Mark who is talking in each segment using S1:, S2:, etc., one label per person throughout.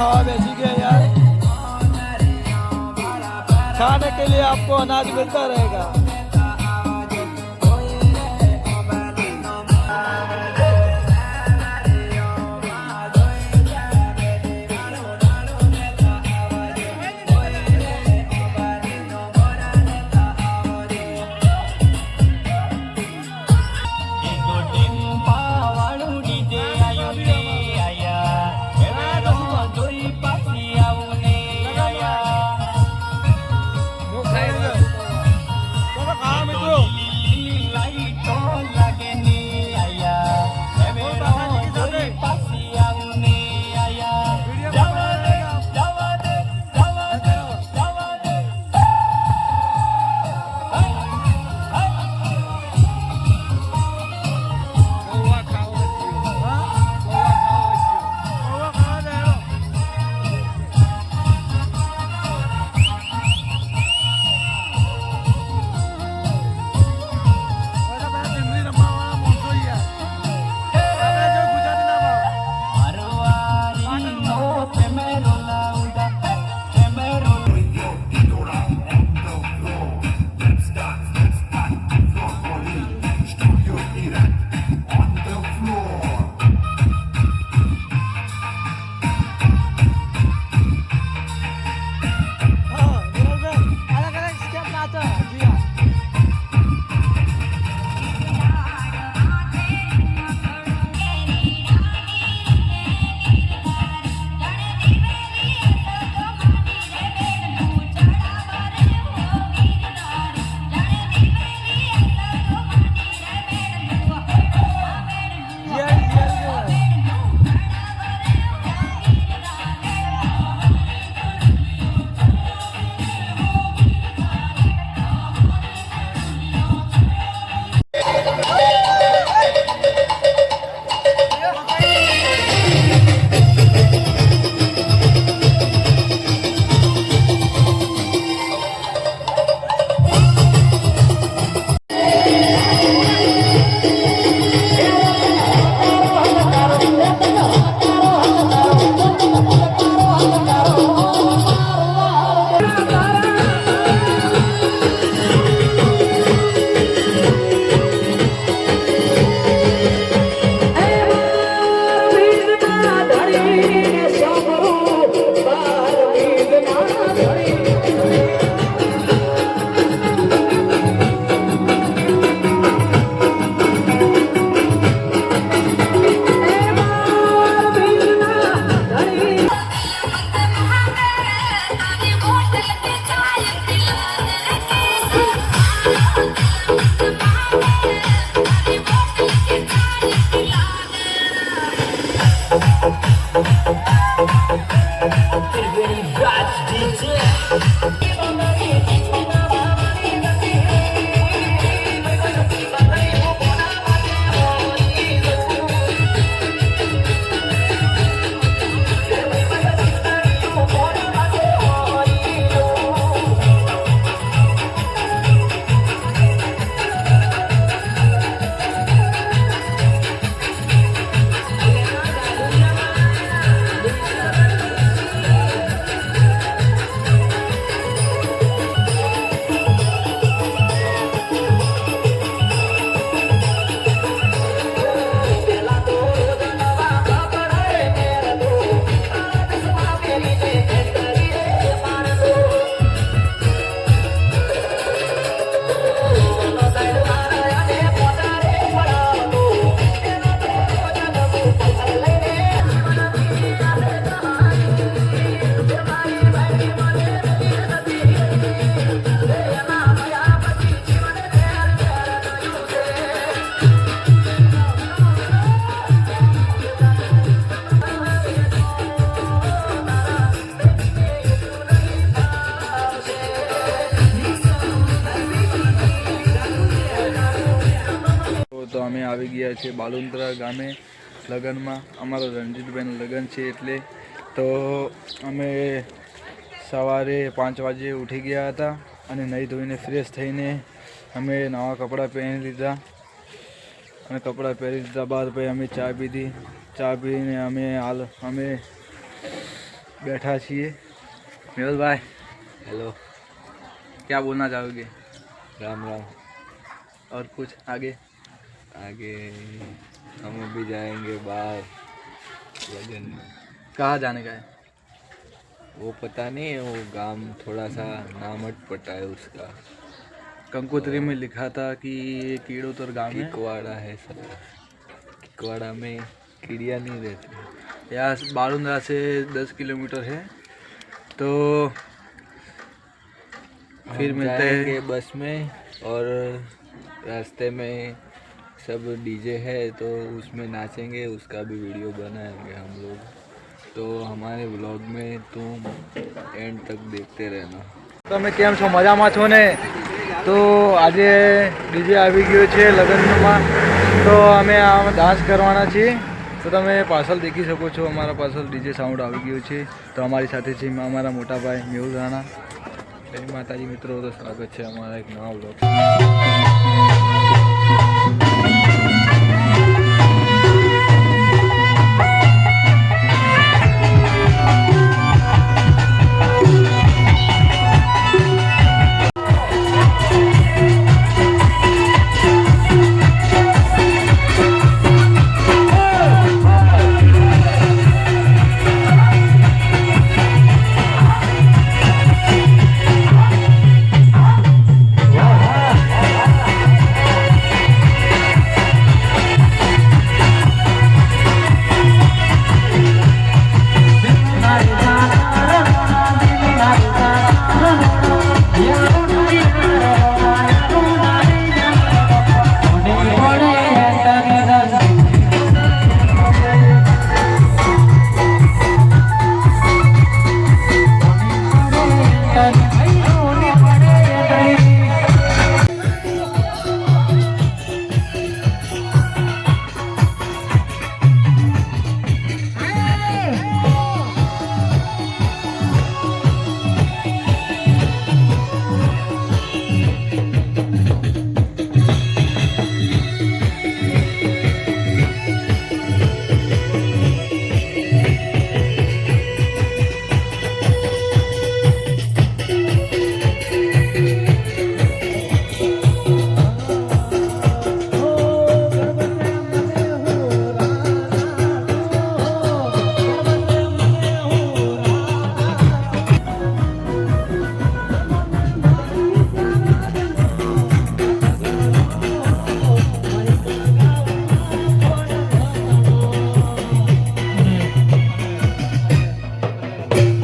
S1: खावा बेची गया यार, खाने के लिए आपको अनाज मिलता रहेगा।
S2: અમે આવી ગયા છીએ બાલુંદ્રા ગામે લગ્નમાં. અમારા રણજીતભાઈનું લગ્ન છે એટલે તો અમે સવારે 5 વાગે ઉઠી ગયા હતા અને નહીં ધોઈને ફ્રેશ થઈને અમે નવા કપડાં પહેરી લીધા અને કપડાં પહેરી લીધા બાદ પછી અમે ચા પીધી. ચા પીને અમે बैठा છીએ. मेहुल भाई
S3: हेलो,
S2: क्या बोलना चाहोगे?
S3: राम राम।
S2: और कुछ आगे?
S3: आगे हम अभी जाएंगे बाहर लगन में।
S2: कहाँ जाने का है?
S3: वो पता नहीं, वो गांव थोड़ा सा नाम अटपटा है उसका।
S2: कंकोत्री में लिखा था कि कीड़ों तो गाँव में
S3: किकवाड़ा है सर। किकवाड़ा में कीड़िया नहीं रहती।
S2: यहाँ बालुंद्रा से 10 किलोमीटर है तो फिर मिलते हैं
S3: बस में और रास्ते में सब डीजे है तो उसमें नाचेंगे, उसका भी वीडियो बनाएंगे हम लोग। तो हमारे व्लॉग में तुम एंड तक देखते रहना।
S2: તમે કેમ છો? મજામાં છો ને? તો આજે ડીજે આવી ગયો છે લગ્નમાં તો અમે આમાં ડાન્સ કરવાના છીએ. તો તમે પાછળ દેખી શકો છો, અમારા પાછળ ડીજે સાઉન્ડ આવી ગયું છે. તો અમારી સાથે છે અમારા મોટા ભાઈ મેહુલ રાણા. જય માતાજી મિત્રો, તો સ્વાગત છે અમારા એક નવા બ્લોગ.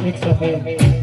S4: Mix up.